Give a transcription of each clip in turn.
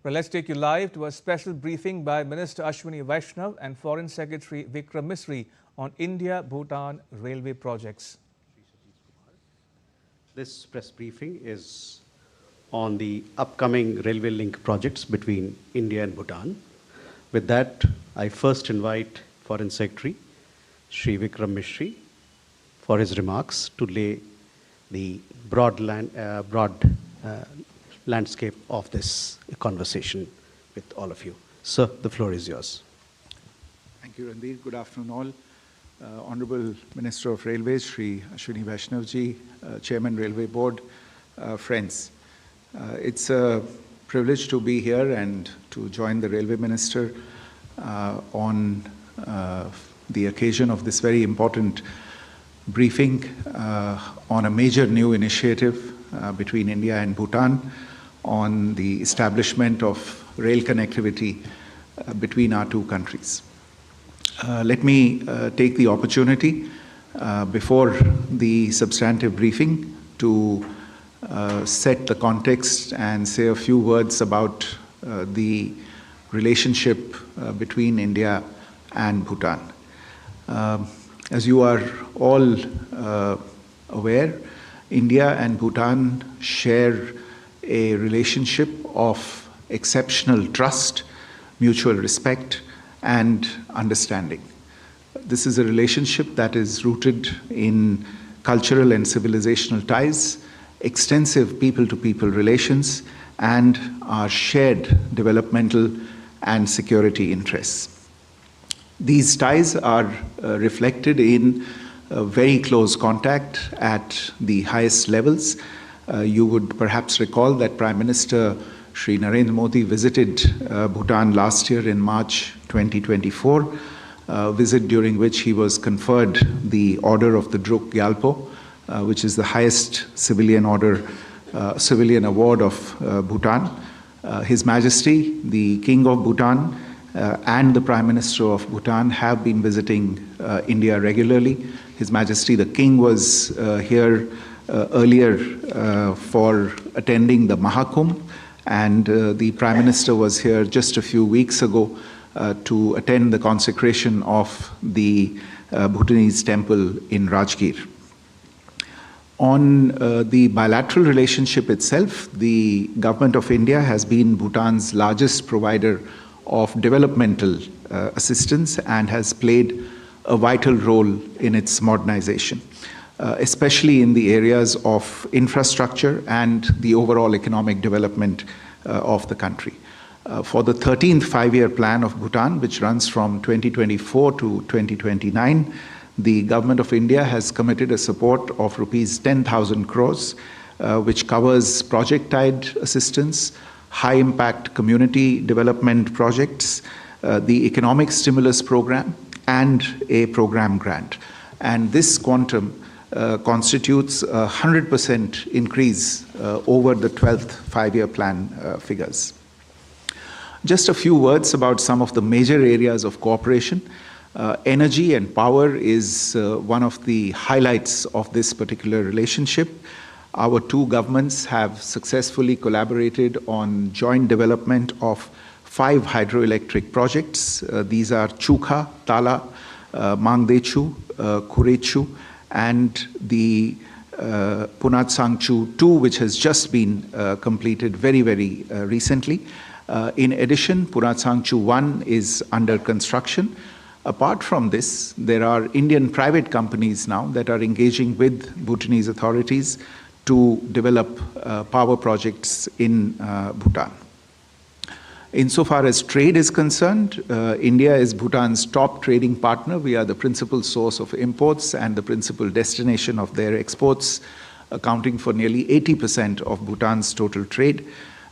Well, let's take you live to a special briefing by Minister Ashwini Vaishnav and Foreign Secretary Vikram Misri on India-Bhutan railway projects. This press briefing is on the upcoming railway link projects between India and Bhutan. With that, I first invite Foreign Secretary Shri Vikram Misri for his remarks to lay the broad landscape of this conversation with all of you. Sir, the floor is yours. Thank you, Ranbir. Good afternoon, all. Honorable Minister of Railways, Shri Ashwini Vaishnav ji, Chairman Railway Board, friends. It's a privilege to be here and to join the Railway Minister on the occasion of this very important briefing on a major new initiative between India and Bhutan on the establishment of rail connectivity between our two countries. Let me take the opportunity before the substantive briefing to set the context and say a few words about the relationship between India and Bhutan. As you are all aware, India and Bhutan share a relationship of exceptional trust, mutual respect, and understanding. This is a relationship that is rooted in cultural and civilizational ties, extensive people-to-people relations, and our shared developmental and security interests. These ties are reflected in very close contact at the highest levels. You would perhaps recall that Prime Minister Shri Narendra Modi visited Bhutan last year in March 2024, a visit during which he was conferred the Order of the Druk Gyalpo, which is the highest civilian award of Bhutan. His Majesty, the King of Bhutan, and the Prime Minister of Bhutan have been visiting India regularly. His Majesty the King was here earlier for attending the Mahakumbh, and the Prime Minister was here just a few weeks ago to attend the consecration of the Bhutanese temple in Rajgir. On the bilateral relationship itself, the Government of India has been Bhutan's largest provider of developmental assistance and has played a vital role in its modernization, especially in the areas of infrastructure and the overall economic development of the country. For the 13th five-year plan of Bhutan, which runs from 2024 to 2029, the Government of India has committed a support of rupees 10,000 crores, which covers project-tied assistance, high-impact community development projects, the economic stimulus program, and a program grant. And this quantum constitutes a 100% increase over the 12th five-year plan figures. Just a few words about some of the major areas of cooperation. Energy and power is one of the highlights of this particular relationship. Our two governments have successfully collaborated on joint development of 5 hydroelectric projects. These are Chukha, Tala, Mangdechu, Kurechu, and the Punatsangchu 2, which has just been completed very, very recently. In addition, Punatsangchu 1 is under construction. Apart from this, there are Indian private companies now that are engaging with Bhutanese authorities to develop power projects in Bhutan. Insofar as trade is concerned, India is Bhutan's top trading partner. We are the principal source of imports and the principal destination of their exports, accounting for nearly 80% of Bhutan's total trade.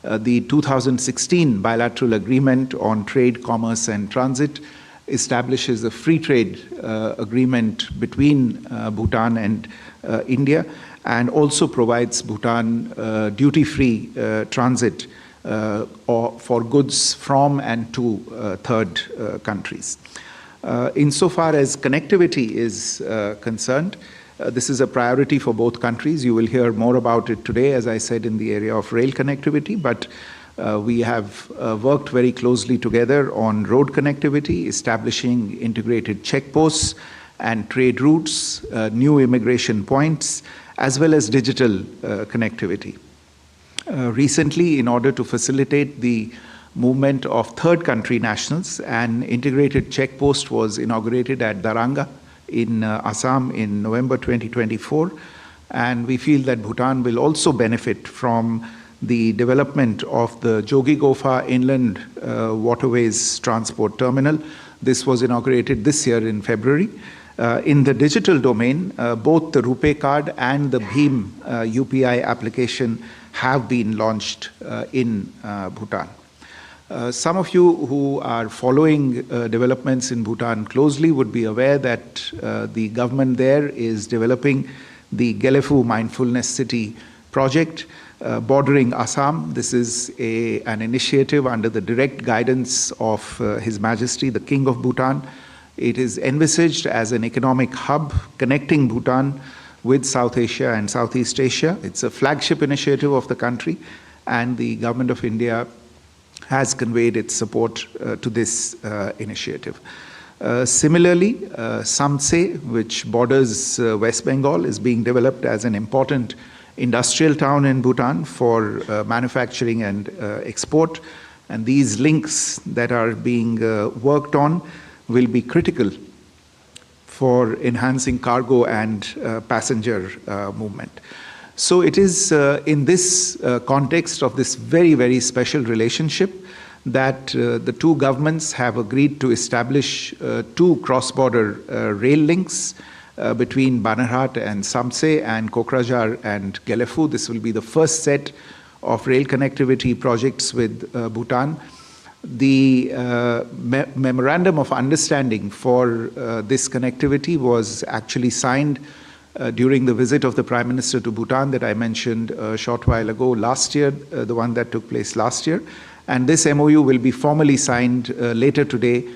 The 2016 bilateral agreement on trade, commerce, and transit establishes a free trade agreement between Bhutan and India, and also provides Bhutan duty-free transit for goods from and to third countries. Insofar as connectivity is concerned, this is a priority for both countries. You will hear more about it today, as I said, in the area of rail connectivity, but We have worked very closely together on road connectivity, establishing integrated checkposts and trade routes, new immigration points, as well as digital connectivity. Recently, in order to facilitate the movement of third country nationals, an integrated checkpost was inaugurated at Daranga in Assam in November 2024. And we feel that Bhutan will also benefit from the development of the Jogi-Gofa Inland Waterways Transport Terminal. This was inaugurated this year in February. In the digital domain, both the RuPay card and the Bhim UPI application have been launched in Bhutan. Some of you who are following developments in Bhutan closely would be aware that the government there is developing the Gelefu Mindfulness City project bordering Assam. This is an initiative under the direct guidance of His Majesty, the King of Bhutan. It is envisaged as an economic hub connecting Bhutan with South Asia and Southeast Asia. It's a flagship initiative of the country, and the Government of India has conveyed its support to this initiative. Similarly, Samse, which borders West Bengal, is being developed as an important industrial town in Bhutan for manufacturing and export. And these links that are being worked on will be critical for enhancing cargo and passenger movement. So it is in this context of this very, very special relationship that the two governments have agreed to establish two cross-border rail links between Banarhat and Samse and Kokrajhar and Gelefu. This will be the first set of rail connectivity projects with Bhutan. The memorandum of understanding for this connectivity was actually signed during the visit of the Prime Minister to Bhutan that I mentioned a short while ago last year, the one that took place last year. And this MOU will be formally signed later today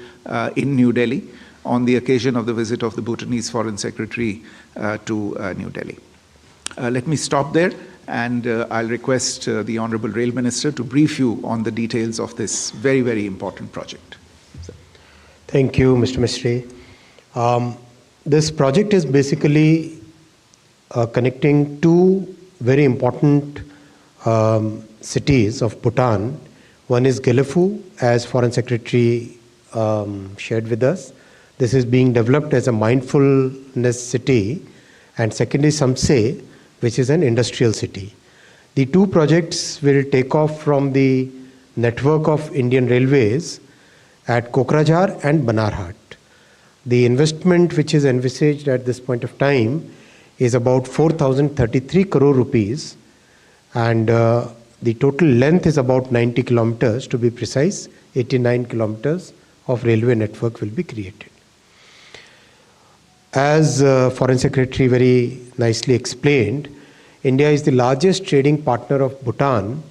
in New Delhi on the occasion of the visit of the Bhutanese Foreign Secretary to New Delhi. Let me stop there, and I'll request the Honorable Rail Minister to brief you on the details of this very, very important project. Thank you, Mr. Mistry. This project is basically connecting two very important cities of Bhutan. One is Gelefu, as Foreign Secretary shared with us. This is being developed as a mindfulness city. And second is Samse, which is an industrial city. The two projects will take off from the network of Indian Railways at Kokrajhar and Banarhat. The investment which is envisaged at this point of time is about 4,033 crore rupees, and the total length is about 90 kilometers, to be precise. 89 kilometers of railway network will be created. As Foreign Secretary very nicely explained, India is the largest trading partner of Bhutan,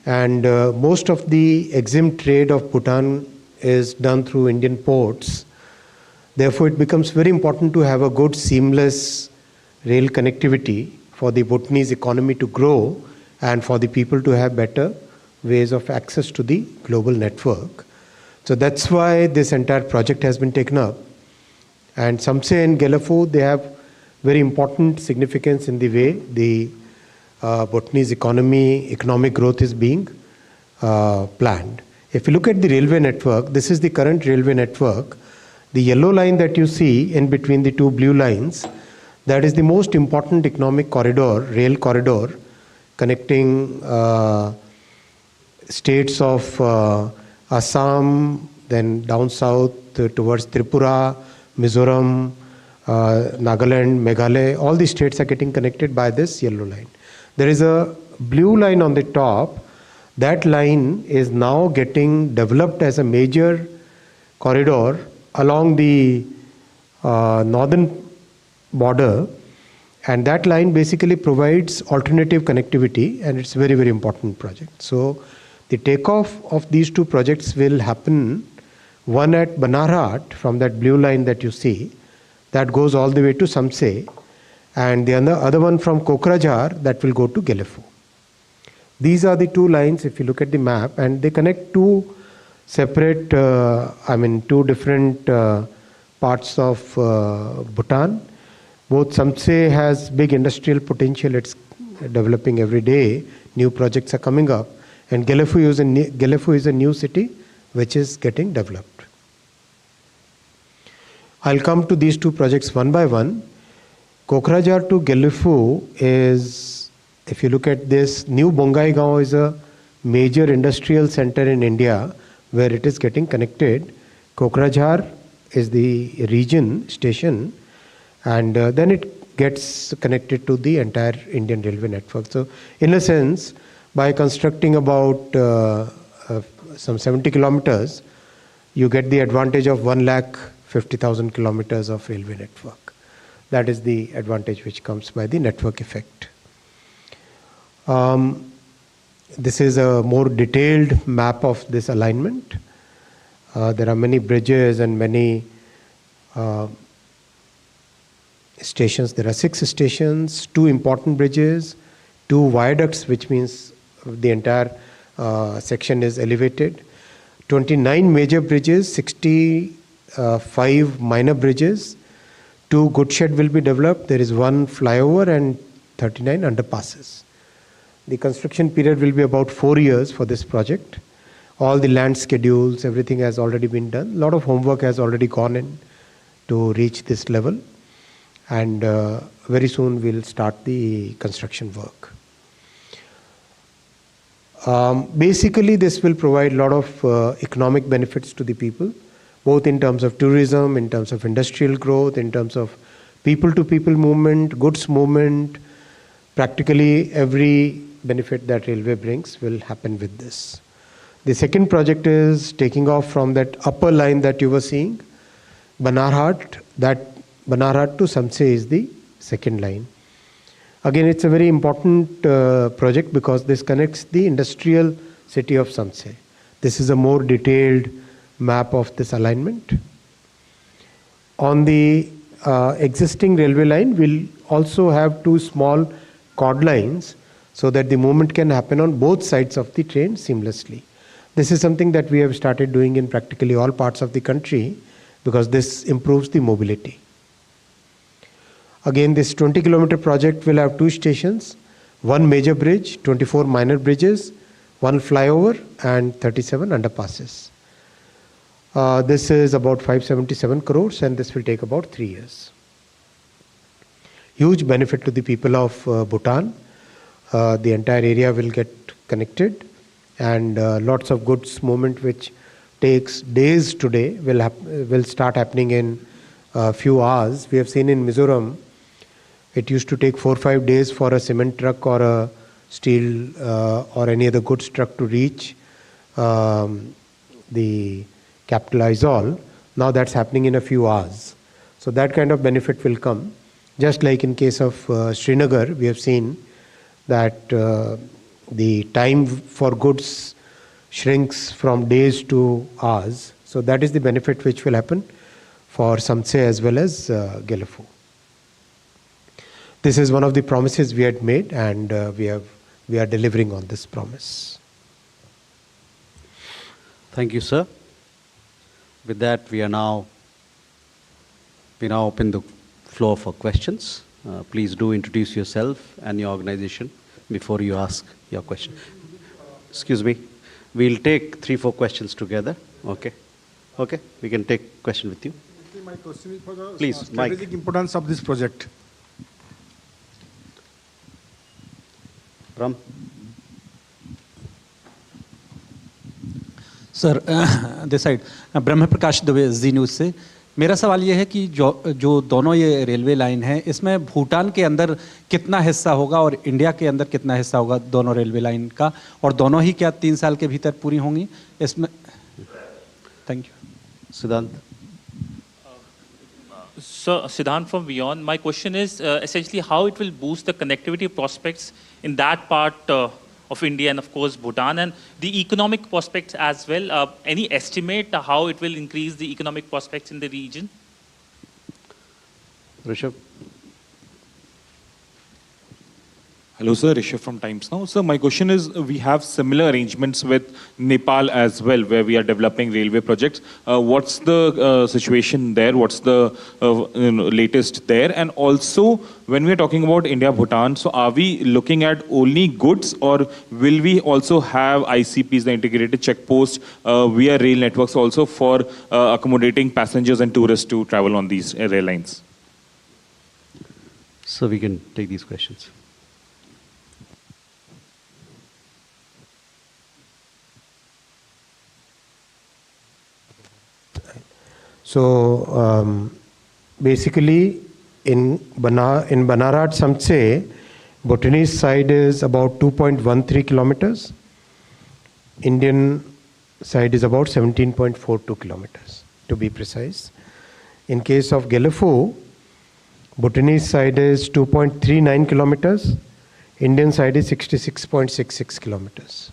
and most of the EXIM trade of Bhutan is done through Indian ports. Therefore, it becomes very important to have a good seamless rail connectivity for the Bhutanese economy to grow and for the people to have better ways of access to the global network. So that's why this entire project has been taken up. And Samse and Gelefu, they have very important significance in the way the Bhutanese economic growth is being planned. If you look at the railway network, this is the current railway network. The yellow line that you see in between the two blue lines, that is the most important economic corridor, rail corridor, connecting states of Assam, then down south towards Tripura, Mizoram, Nagaland, Meghalaya. All the states are getting connected by this yellow line. There is a blue line on the top. That line is now getting developed as a major corridor along the northern border, and that line basically provides alternative connectivity, and it's a very, very important project. So the takeoff of these two projects will happen, one at Banarhat from that blue line that you see, that goes all the way to Samse, and the other one from Kokrajhar that will go to Gelefu. These are the two lines if you look at the map, and they connect two separate, two different parts of Bhutan. Both Samtse has big industrial potential, it's developing every day, new projects are coming up, and Gelefu is a new city which is getting developed. I'll come to these two projects one by one. Kokrajhar to Gelefu is, if you look at this, New Bongaigaon is a major industrial center in India where it is getting connected. Kokrajhar is the region station, and then it gets connected to the entire Indian railway network. So in a sense, by constructing about some 70 kilometers, you get the advantage of 150,000 kilometers of railway network. That is the advantage which comes by the network effect. This is a more detailed map of this alignment. There are many bridges and many stations. There are 6 stations, 2 important bridges, 2 viaducts, which means the entire section is elevated, 29 major bridges, 65 minor bridges, 2 goodshed will be developed. There is 1 flyover and 39 underpasses. The construction period will be about 4 years for this project. All the land schedules, everything has already been done. A lot of homework has already gone in to reach this level, and very soon we'll start the construction work. Basically, this will provide a lot of economic benefits to the people, both in terms of tourism, in terms of industrial growth, in terms of people-to-people movement, goods movement. Practically every benefit that railway brings will happen with this. The second project is taking off from that upper line that you were seeing, Banarhat. That Banarhat to Samtse is the second line. Again, it's a very important project because this connects the industrial city of Samtse. This is a more detailed map of this alignment. On the existing railway line, we'll also have 2 small cord lines so that the movement can happen on both sides of the train seamlessly. This is something that we have started doing in practically all parts of the country because this improves the mobility. Again, this 20-kilometer project will have 2 stations, 1 major bridge, 24 minor bridges, 1 flyover, and 37 underpasses. This is about 577 crores, and this will take about 3 years. Huge benefit to the people of Bhutan. The entire area will get connected, and lots of goods movement which takes days today will start happening in a few hours. We have seen in Mizoram, it used to take 4 or 5 days for a cement truck or a steel or any other goods truck to reach the capital Aizawl. Now that's happening in a few hours. So that kind of benefit will come. Just like in case of Srinagar, we have seen that the time for goods shrinks from days to hours. So that is the benefit which will happen for Samtse as well as Gelefu. This is one of the promises we had made, and we are delivering on this promise. Thank you, sir. With that, we now open the floor for questions. Please do introduce yourself and your organization before you ask your question. Excuse me. We'll take 3-4 questions together. Okay. Okay. We can take question with you. My question is for the Please, strategic importance of this project. Ram. Sir this side Brahma Prakash Dubey ji news से मेरा सवाल ये है कि जो दोनों ये railway line है इसमें भूटान के अंदर कितना हिस्सा होगा और इंडिया के अंदर कितना हिस्सा होगा दोनों रेलवे लाइन का, और दोनों ही क्या 3 साल के भीतर पूरी होंगी इसमें? Thank you. Siddhant. So, Siddhant from Beyond, my question is essentially how it will boost the connectivity prospects in that part of India and of course Bhutan, and the economic prospects as well. Any estimate how it will increase the economic prospects in the region? Rishabh. Hello, sir. Rishabh from Times Now. Sir, my question is, we have similar arrangements with Nepal as well, where we are developing railway projects. What's the situation there? What's the latest there? And also, when we're talking about India-Bhutan, so are we looking at only goods, or will we also have ICPs, the integrated checkpost, via rail networks also for accommodating passengers and tourists to travel on these rail lines? So we can take these questions. So basically in Banarat Samtse, Bhutanese side is about 2.13 kilometers. Indian side is about 17.42 kilometers, to be precise. In case of Gelefu, Bhutanese side is 2.39 kilometers. Indian side is 66.66 kilometers.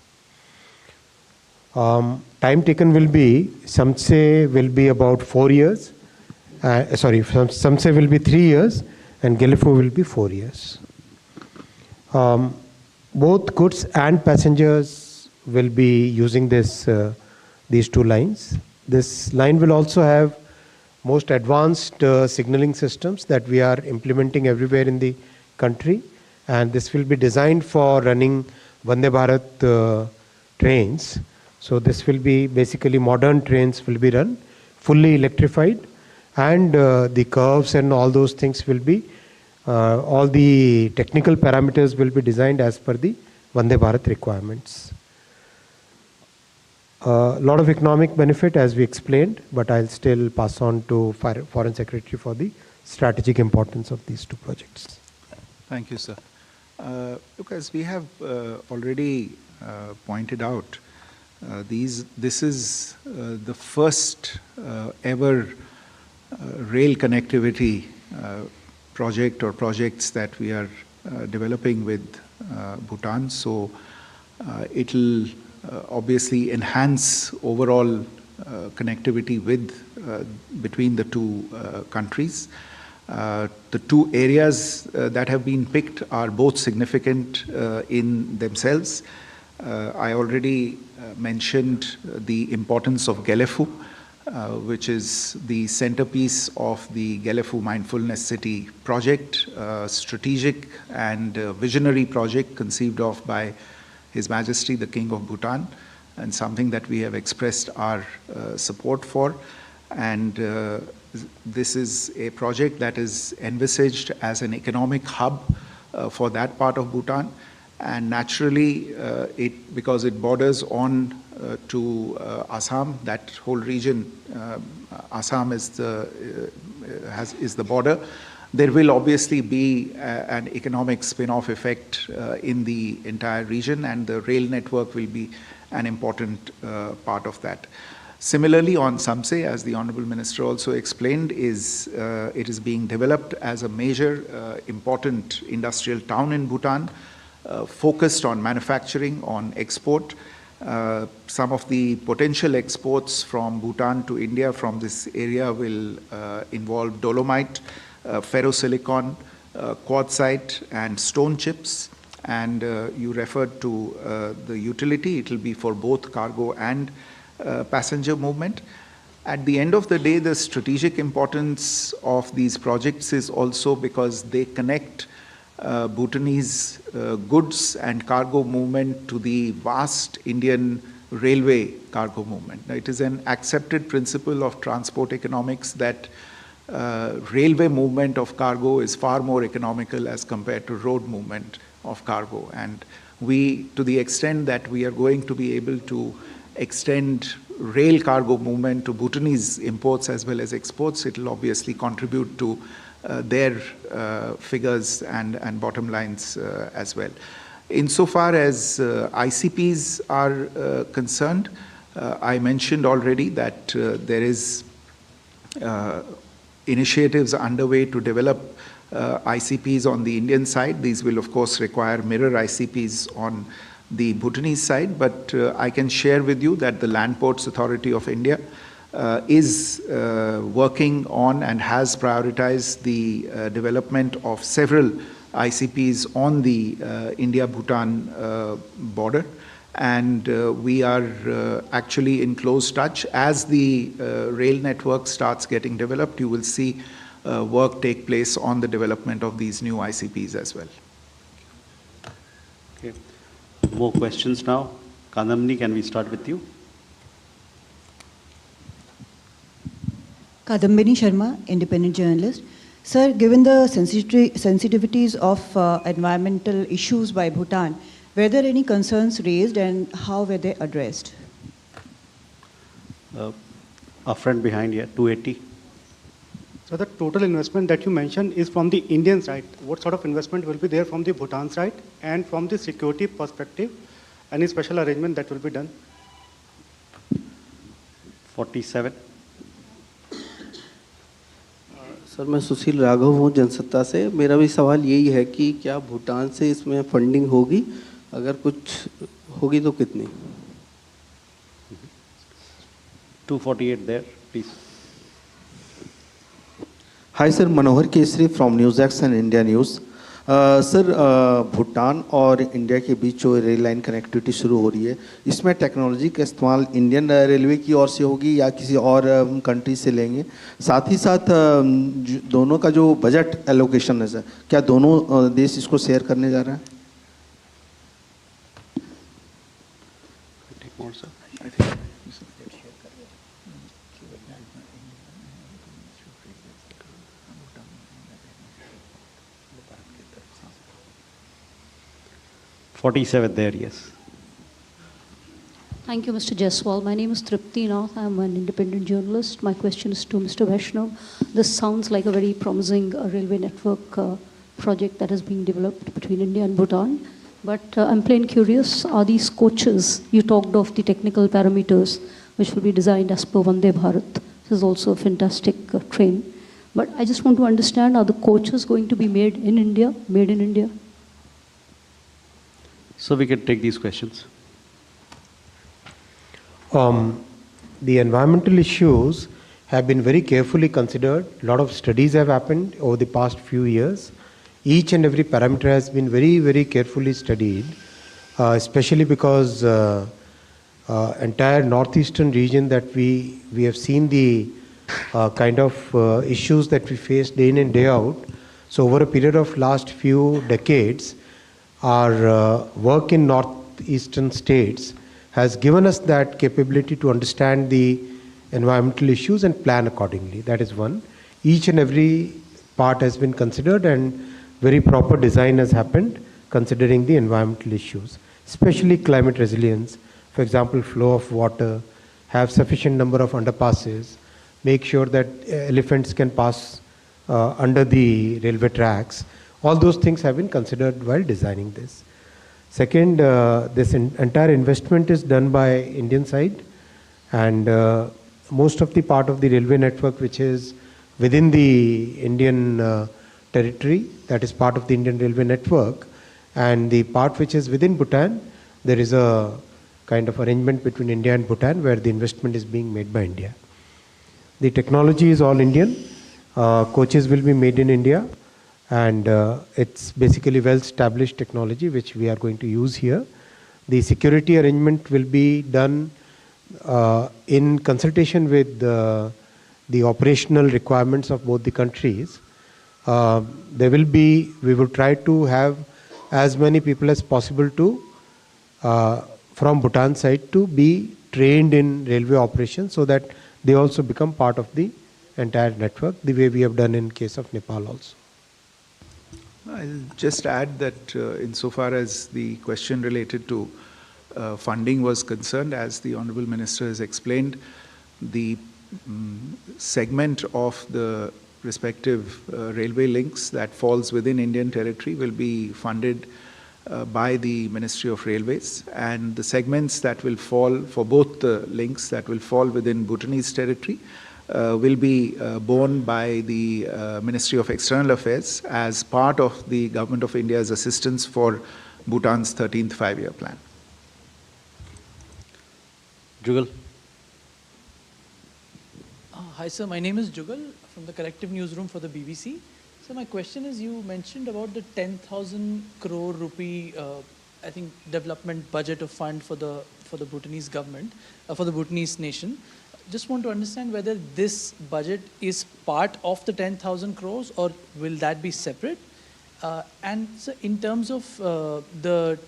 Time taken will be, Samtse will be about 4 years. Samtse will be 3 years and Gelefu will be 4 years. Both goods and passengers will be using these two lines. This line will also have most advanced signaling systems that we are implementing everywhere in the country, and this will be designed for running Vande Bharat trains. So this will be basically modern trains will be run, fully electrified, and the curves and all those things will be, all the technical parameters will be designed as per the Vande Bharat requirements. A lot of economic benefit as we explained, but I'll still pass on to Foreign Secretary for the strategic importance of these two projects. Thank you, sir. Look, as we have already pointed out, this is the first ever rail connectivity project or projects that we are developing with Bhutan. So it'll obviously enhance overall connectivity between the two countries. The two areas that have been picked are both significant in themselves. I already mentioned the importance of Gelefu, which is the centerpiece of the Gelefu Mindfulness City project, strategic and visionary project conceived of by His Majesty the King of Bhutan, and something that we have expressed our support for. And this is a project that is envisaged as an economic hub for that part of Bhutan. And naturally, because it borders on to Assam, that whole region, Assam is the border. There will obviously be an economic spin-off effect in the entire region, and the rail network will be an important part of that. Similarly, on Samtse, as the Honorable Minister also explained, it is being developed as a major important industrial town in Bhutan, focused on manufacturing, on export. Some of the potential exports from Bhutan to India from this area will involve dolomite, ferrosilicon, quartzite, and stone chips. And you referred to the utility. It will be for both cargo and passenger movement. At the end of the day, the strategic importance of these projects is also because they connect Bhutanese goods and cargo movement to the vast Indian railway cargo movement. It is an accepted principle of transport economics that railway movement of cargo is far more economical as compared to road movement of cargo. And we, to the extent that we are going to be able to extend rail cargo movement to Bhutanese imports as well as exports, it will obviously contribute to their figures and bottom lines as well. Insofar as ICPs are concerned, I mentioned already that there is initiatives underway to develop ICPs on the Indian side. These will of course require mirror ICPs on the Bhutanese side, but I can share with you that the Land Ports Authority of India is working on and has prioritized the development of several ICPs on the India-Bhutan border. And we are actually in close touch. As the rail network starts getting developed, you will see work take place on the development of these new ICPs as well. Okay. More questions now. Kadamini, can we start with you? Kadambini Sharma, independent journalist. Sir, given the sensitivities of environmental issues by Bhutan, were there any concerns raised and how were they addressed? Our friend behind here, 280. So the total investment that you mentioned is from the Indian side. What sort of investment will be there from the Bhutan side? And from the security perspective, any special arrangement that will be done? 47. Sir मैं सुशील राघव हूँ जनसत्ता से। मेरा भी सवाल यही है कि क्या भूटान से इसमें फंडिंग होगी, अगर कुछ होगी तो कितनी? 248 there, please. Hi sir, Manohar Kesari from news x and India news. Sir Bhutan और इंडिया के बीच जो रेल लाइन कनेक्टिविटी शुरू हो रही है, इसमें टेक्नोलॉजी का इस्तेमाल इंडियन रेलवे की ओर से होगी या किसी और कंट्री से लेंगे? साथ ही साथ दोनों का जो बजट एलोकेशन है सर, क्या दोनों देश इसको शेयर करने जा रहे हैं? $47 there, yes. Thank you, Mr. Jaiswal. My name is Tripti Nath. I am an independent journalist. My question is to Mr. Vaishnav. This sounds like a very promising railway network project that is being developed between India and Bhutan. But I'm plain curious, are these coaches, you talked of the technical parameters which will be designed as per Vande Bharat. This is also a fantastic train. But I just want to understand, are the coaches going to be made in India, made in India? So we can take these questions. The environmental issues have been very carefully considered. A lot of studies have happened over the past few years. Each and every parameter has been very, very carefully studied, especially because entire northeastern region that we have seen the kind of issues that we face day in and day out. So over a period of last few decades, our work in northeastern states has given us that capability to understand the environmental issues and plan accordingly. That is one. Each and every part has been considered and very proper design has happened considering the environmental issues, especially climate resilience. For example, flow of water, have sufficient number of underpasses, make sure that elephants can pass under the railway tracks. All those things have been considered while designing this. Second, this entire investment is done by Indian side, and most of the part of the railway network which is within the Indian territory, that is part of the Indian railway network, and the part which is within Bhutan, there is a kind of arrangement between India and Bhutan where the investment is being made by India. The technology is all Indian. Coaches will be made in India. And it's basically well-established technology which we are going to use here. The security arrangement will be done in consultation with the operational requirements of both the countries. We will try to have as many people as possible to, from Bhutan side, to be trained in railway operations so that they also become part of the entire network, the way we have done in case of Nepal also. I'll just add that insofar as the question related to funding was concerned, as the Honorable Minister has explained, the segment of the respective railway links that falls within Indian territory will be funded by the Ministry of Railways, and the segments that will fall for both the links that will fall within Bhutanese territory will be borne by the Ministry of External Affairs as part of the Government of India's assistance for Bhutan's 13th five-year plan. Jugal. Hi sir, my name is Jugal from the Collective Newsroom for the BBC. So my question is, you mentioned about the 10,000 crore rupee, I think, development budget of fund for the Bhutanese government, for the Bhutanese nation. Just want to understand whether this budget is part of the 10,000 crores or will that be separate? And so in terms of the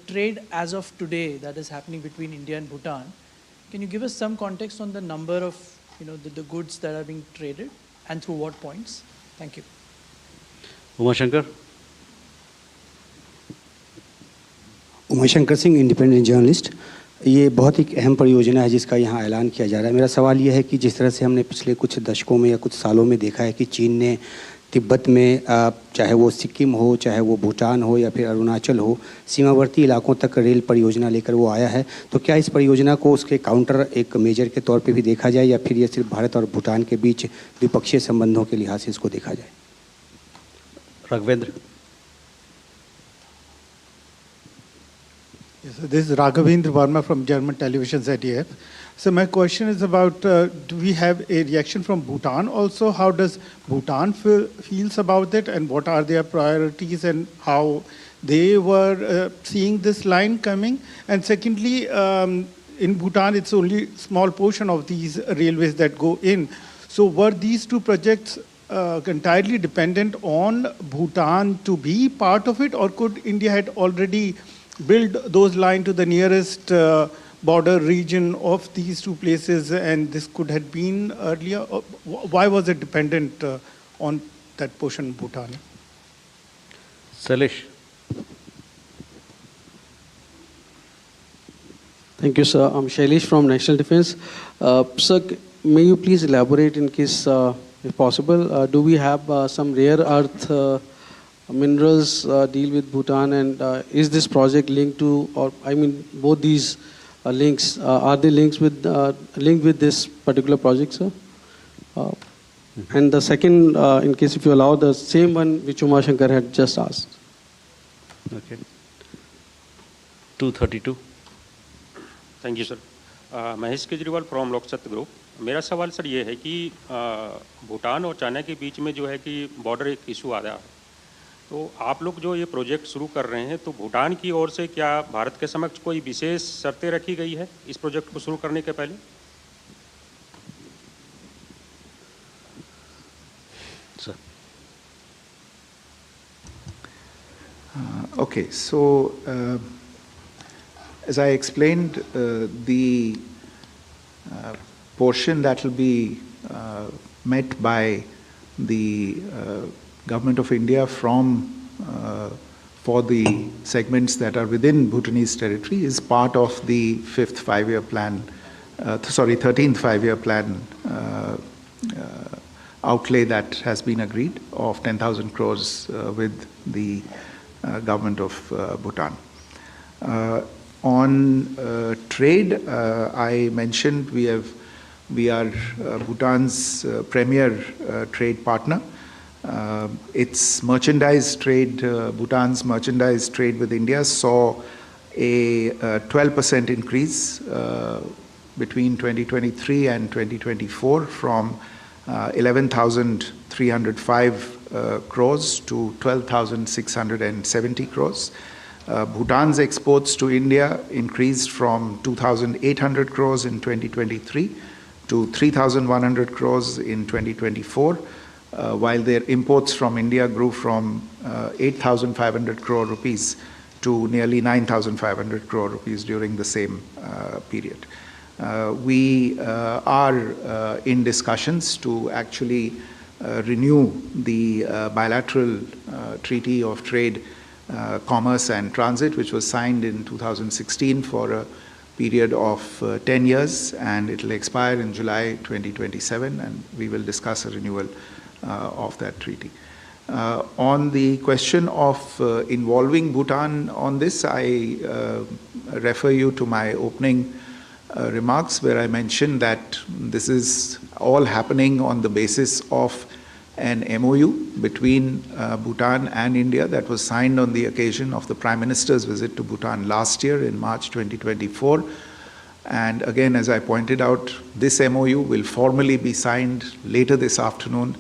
trade as of today that is happening between India and Bhutan, can you give us some context on the number of the goods that are being traded and through what points? Thank you. Umashankar. Umashankar Singh, independent journalist. ये बहुत ही अहम परियोजना है जिसका यहाँ ऐलान किया जा रहा है। मेरा सवाल ये है कि जिस तरह से हमने पिछले कुछ दशकों में या कुछ सालों में देखा है कि चीन ने तिब्बत में, चाहे वो सिक्किम हो, चाहे वो भूटान हो या फिर अरुणाचल हो, सीमावर्ती इलाकों तक रेल परियोजना लेकर वो आया है, तो क्या इस परियोजना को उसके काउंटर एक मेजर के तौर पे भी देखा जाए या फिर ये सिर्फ भारत और भूटान के बीच द्विपक्षीय संबंधों के लिहाज से इसको देखा जाए? Raghavendra. Yes, so this is Raghavendra Verma from German television ZDF. So my question is about, do we have a reaction from Bhutan also? How does Bhutan feels about it, and what are their priorities and how they were seeing this line coming? And secondly, in Bhutan, it's only small portion of these railways that go in. So were these two projects entirely dependent on Bhutan to be part of it, or could India had already built those lines to the nearest border region of these two places, and this could have been earlier? Why was it dependent on that portion of Bhutan? Salish. Thank you, sir. I'm Shailesh from National Defense. Sir, may you please elaborate in case, if possible, do we have some rare earth minerals deal with Bhutan, and is this project linked to, or I mean, both these links, are they linked with this particular project, sir? And the second, in case if you allow, the same one which Umashankar had just asked. Okay. 232. Thank you sir. Mahesh Kejriwal from Loksatta group. मेरा सवाल sir ये है कि भूटान और China के बीच में जो है कि बॉर्डर एक इशू आ रहा है, तो आप लोग जो ये प्रोजेक्ट शुरू कर रहे हैं, तो भूटान की ओर से क्या भारत के समक्ष कोई विशेष शर्तें रखी गई है इस प्रोजेक्ट को शुरू करने के पहले? Sir. Okay, so as I explained, the portion that will be met by the Government of India from for the segments that are within Bhutanese territory is part of the 13th five-year plan outlay that has been agreed of 10,000 crores with the government of Bhutan. On trade, I mentioned we are Bhutan's premier trade partner. Its merchandise trade, Bhutan's merchandise trade with India saw a 12% increase between 2023 and 2024 from 11,305 crores to 12,670 crores. Bhutan's exports to India increased from 2,800 crores in 2023 to 3,100 crores in 2024, while their imports from India grew from 8,500 crore rupees to nearly 9,500 crore rupees during the same period. We are in discussions to actually renew the bilateral treaty of trade, commerce and transit, which was signed in 2016 for a period of 10 years, and it will expire in July 2027, and we will discuss a renewal of that treaty. On the question of involving Bhutan on this, I refer you to my opening remarks where I mentioned that this is all happening on the basis of an MOU between Bhutan and India that was signed on the occasion of the Prime Minister's visit to Bhutan last year in March 2024. And again, as I pointed out, this MOU will formally be signed later this afternoon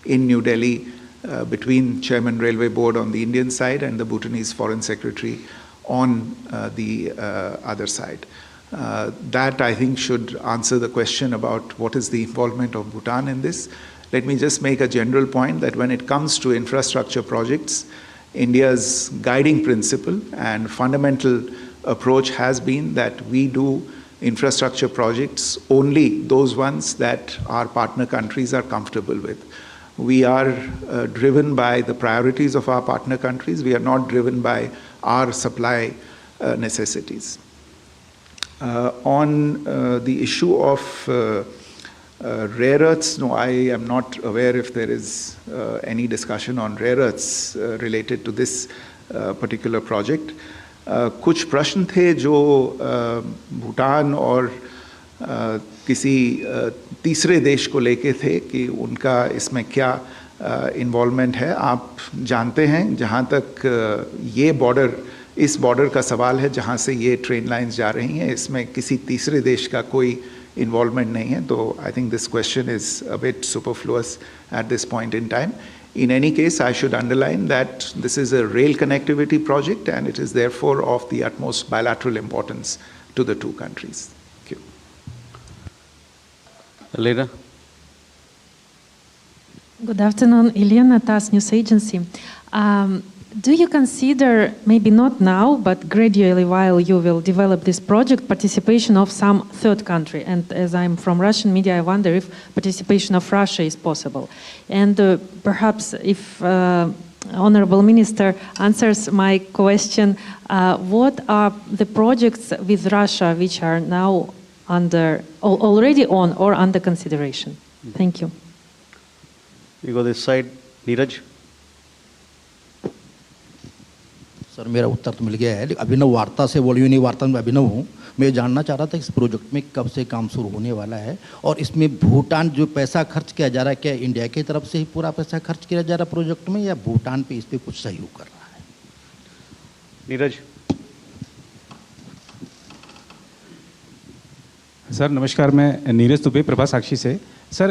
in New Delhi between Chairman Railway Board on the Indian side and the Bhutanese Foreign Secretary on the other side. That, I think, should answer the question about what is the involvement of Bhutan in this. Let me just make a general point that when it comes to infrastructure projects, India's guiding principle and fundamental approach has been that we do infrastructure projects only those ones that our partner countries are comfortable with. We are driven by the priorities of our partner countries. We are not driven by our supply necessities. On the issue of rare earths, no, I am not aware if there is any discussion on rare earths related to this particular project. कुछ प्रश्न थे जो भूटान और किसी तीसरे देश को लेके थे कि उनका इसमें क्या इन्वॉल्वमेंट है. आप जानते हैं जहाँ तक ये बॉर्डर, इस बॉर्डर का सवाल है जहाँ से ये ट्रेन लाइंस जा रही हैं, इसमें किसी तीसरे देश का कोई involvement nahi hai. So I think this question is a bit superfluous at this point in time. In any case, I should underline that this is a rail connectivity project and it is therefore of the utmost bilateral importance to the two countries. Thank you. Elena. Good afternoon, Ilyana, TASS News Agency. Do you consider, maybe not now, but gradually while you will develop this project, participation of some third country? And as I'm from Russian media, I wonder if participation of Russia is possible. And perhaps if Honorable Minister answers my question, what are the projects with Russia which are now already on or under consideration? Thank you. You go this side, Neeraj. Sir मेरा उत्तर तो मिल गया है. अभिनव वार्ता से वॉल्यूनी वार्ता में अभिनव हूँ. मैं जानना चाह रहा था इस प्रोजेक्ट में कब से काम शुरू होने वाला है और इसमें भूटान जो पैसा खर्च किया जा रहा है, क्या इंडिया की तरफ से ही पूरा पैसा खर्च किया जा रहा है प्रोजेक्ट में या भूटान पे इस पे कुछ सहयोग कर रहा है? नीरज. सर नमस्कार, मैं नीरज दुबे प्रभा साक्षी से. सर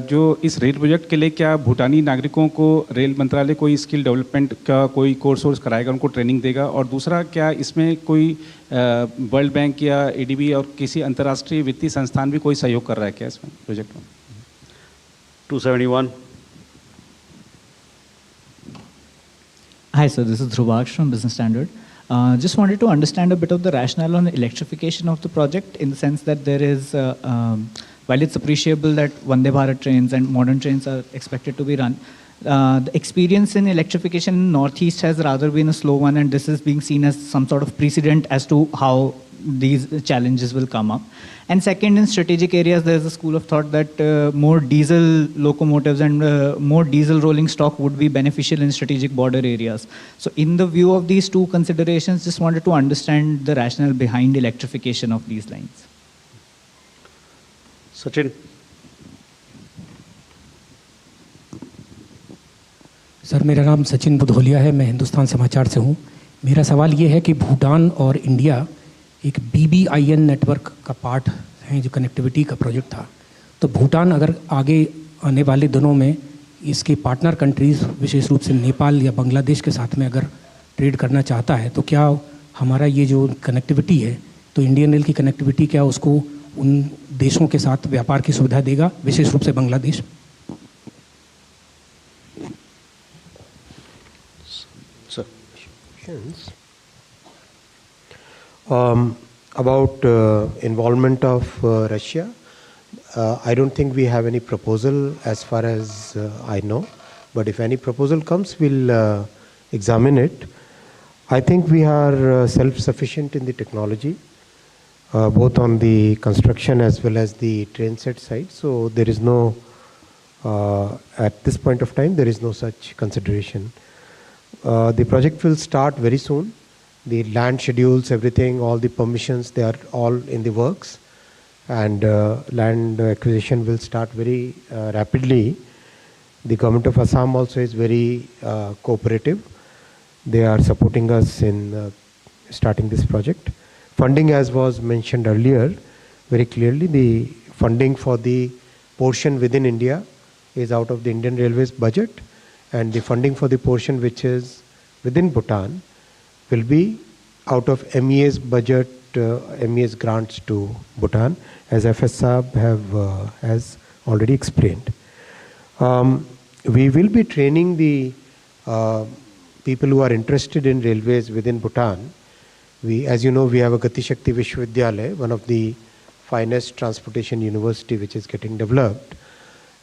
जो इस रेल प्रोजेक्ट के लिए क्या भूटानी नागरिकों को रेल मंत्रालय कोई स्किल डेवलपमेंट का कोई कोर्स कराएगा, उनको ट्रेनिंग देगा? और दूसरा, क्या इसमें कोई वर्ल्ड बैंक या एडीबी और किसी अंतर्राष्ट्रीय वित्तीय संस्थान भी कोई सहयोग कर रहा है क्या इसमें प्रोजेक्ट में? 271. Hi sir, this is Dhruvaksh from Business Standard. Just wanted to understand a bit of the rationale on electrification of the project, in the sense that there is while it's appreciable that Vande Bharat trains and modern trains are expected to be run, the experience in electrification in Northeast has rather been a slow one, and this is being seen as some sort of precedent as to how these challenges will come up. And second, in strategic areas, there is a school of thought that more diesel locomotives and more diesel rolling stock would be beneficial in strategic border areas. So in the view of these two considerations, just wanted to understand the rationale behind electrification of these lines. Sachin. Sir मेरा नाम सचिन बुधोलिया है, मैं हिंदुस्तान समाचार से हूँ. मेरा सवाल ये है कि भूटान और इंडिया एक BBIN नेटवर्क का पार्ट है, जो कनेक्टिविटी का प्रोजेक्ट था. तो भूटान अगर आगे आने वाले दिनों में इसके पार्टनर कंट्रीज़, विशेष रूप से नेपाल या बांग्लादेश के साथ में अगर ट्रेड करना चाहता है, तो क्या हमारा ये जो कनेक्टिविटी है, तो इंडियन रेल की कनेक्टिविटी क्या उसको उन देशों के साथ व्यापार की सुविधा देगा, विशेष रूप से Bangladesh? About involvement of Russia, I don't think we have any proposal as far as I know, but if any proposal comes, we'll examine it. I think we are self-sufficient in the technology, both on the construction as well as the train set side. So there is no, at this point of time, there is no such consideration. The project will start very soon. The land schedules, everything, all the permissions, they are all in the works. And land acquisition will start very rapidly. The government of Assam also is very cooperative. They are supporting us in starting this project. Funding, as was mentioned earlier, very clearly, the funding for the portion within India is out of the Indian Railways budget, and the funding for the portion which is within Bhutan will be out of MEA's budget, MEA's grants to Bhutan, as FS Saab has already explained. We will be training the people who are interested in railways within Bhutan. As you know, we have a Gati Shakti Vishwavidyalaya, one of the finest transportation university which is getting developed.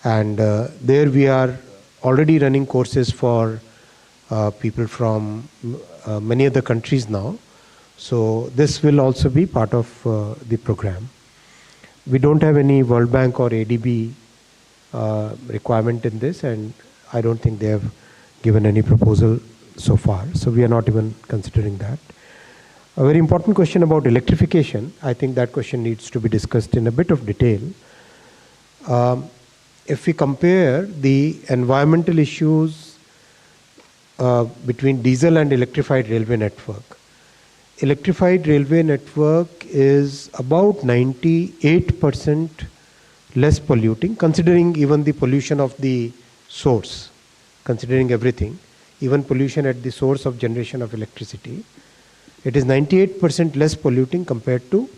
And there we are already running courses for people from many other countries now. So this will also be part of the program. We don't have any World Bank or ADB requirement in this, and I don't think they have given any proposal so far. So we are not even considering that. A very important question about electrification, I think that question needs to be discussed in a bit of detail. If we compare the environmental issues between diesel and electrified railway network is about 98% less polluting, considering even the pollution of the source, considering everything, even pollution at the source of generation of electricity. It is 98% less polluting compared to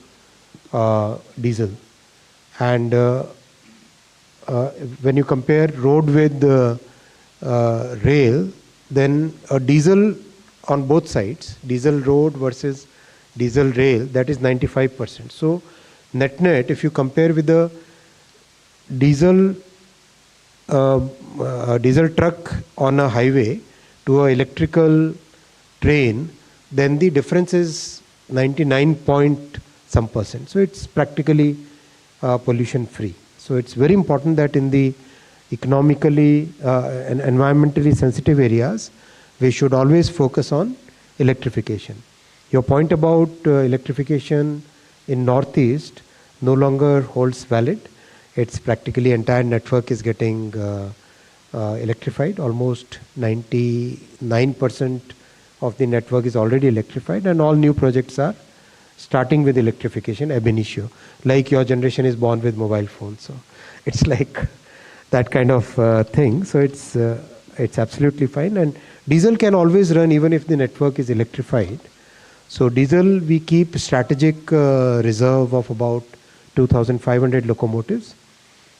diesel. And when you compare road with rail, then a diesel on both sides, diesel road versus diesel rail, that is 95%. So net, if you compare with the diesel truck on a highway to an electrical train, then the difference is 99 point some percent. So it's practically pollution free. So it's very important that in the economically and environmentally sensitive areas, we should always focus on electrification. Your point about electrification in Northeast no longer holds valid. It's practically entire network is getting electrified. Almost 99% of the network is already electrified, and all new projects are starting with electrification ab initio. Like your generation is born with mobile phones. So it's like that kind of thing. So it's absolutely fine. And diesel can always run even if the network is electrified. So diesel, we keep strategic reserve of about 2,500 locomotives,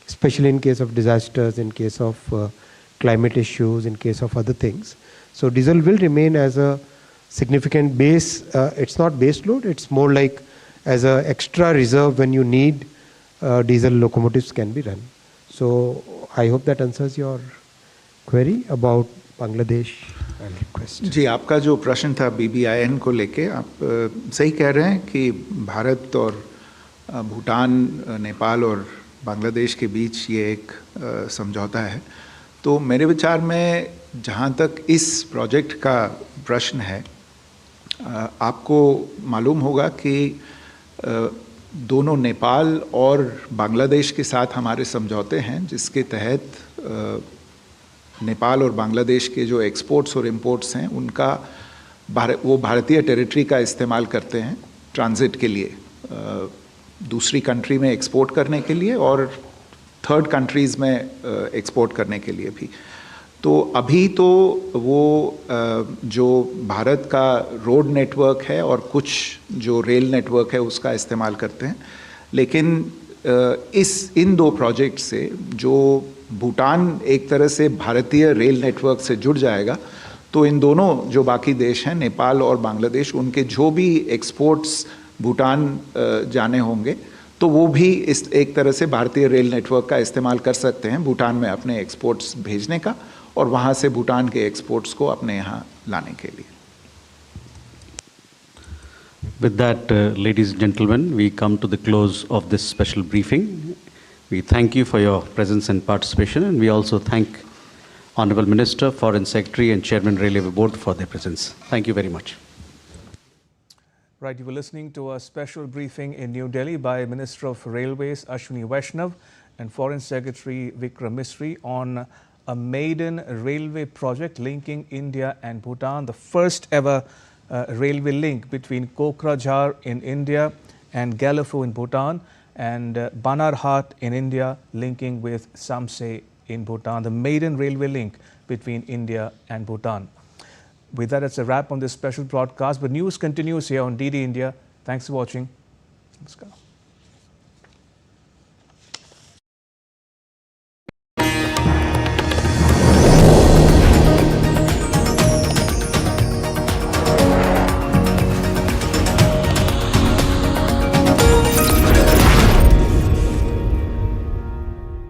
especially in case of disasters, in case of climate issues, in case of other things. So diesel will remain as a significant base. It's not base load, it's more like as an extra reserve when you need diesel locomotives can be run. So I hope that answers your query about Bangladesh. I'll request. जी, आपका जो प्रश्न था BBIN को लेके, आप सही कह रहे हैं कि भारत और भूटान, नेपाल और बांग्लादेश के बीच ये एक समझौता है. तो मेरे विचार में जहाँ तक इस प्रोजेक्ट का प्रश्न है, आपको मालूम होगा कि दोनों नेपाल और बांग्लादेश के साथ हमारे समझौते हैं, जिसके तहत नेपाल और बांग्लादेश के जो एक्सपोर्ट्स और इंपोर्ट्स हैं उनका वो भारतीय टेरिटरी का इस्तेमाल करते हैं ट्रांजिट के लिए, दूसरी कंट्री में एक्सपोर्ट करने के लिए और थर्ड कंट्रीज़ में एक्सपोर्ट करने के लिए भी. तो अभी तो वो जो भारत का रोड नेटवर्क है और कुछ जो रेल नेटवर्क है उसका इस्तेमाल करते हैं, लेकिन इन दो प्रोजेक्ट से जो भूटान एक तरह से भारतीय रेल नेटवर्क से जुड़ जाएगा, तो इन दोनों जो बाकी देश हैं नेपाल और बांग्लादेश, उनके जो भी एक्सपोर्ट्स भूटान जाने होंगे तो वो भी इस एक तरह से भारतीय रेल नेटवर्क का इस्तेमाल कर सकते हैं भूटान में अपने एक्सपोर्ट्स भेजने का और वहाँ से भूटान के एक्सपोर्ट्स को अपने यहाँ लाने के लिए. With that, ladies and gentlemen, we come to the close of this special briefing. We thank you for your presence and participation, and we also thank Honorable Minister, Foreign Secretary and Chairman Railway Board for their presence. Thank you very much. Right, you were listening to a special briefing in New Delhi by Minister of Railways Ashwini Vaishnav and Foreign Secretary Vikram Misri on a maiden railway project linking India and Bhutan, the first ever railway link between Kokrajhar in India and Galaphu in Bhutan, and Banarhat in India, linking with Samse in Bhutan, the maiden railway link between India and Bhutan. With that, it's a wrap on this special broadcast, but news continues here on DD India. Thanks for watching. Namaskar.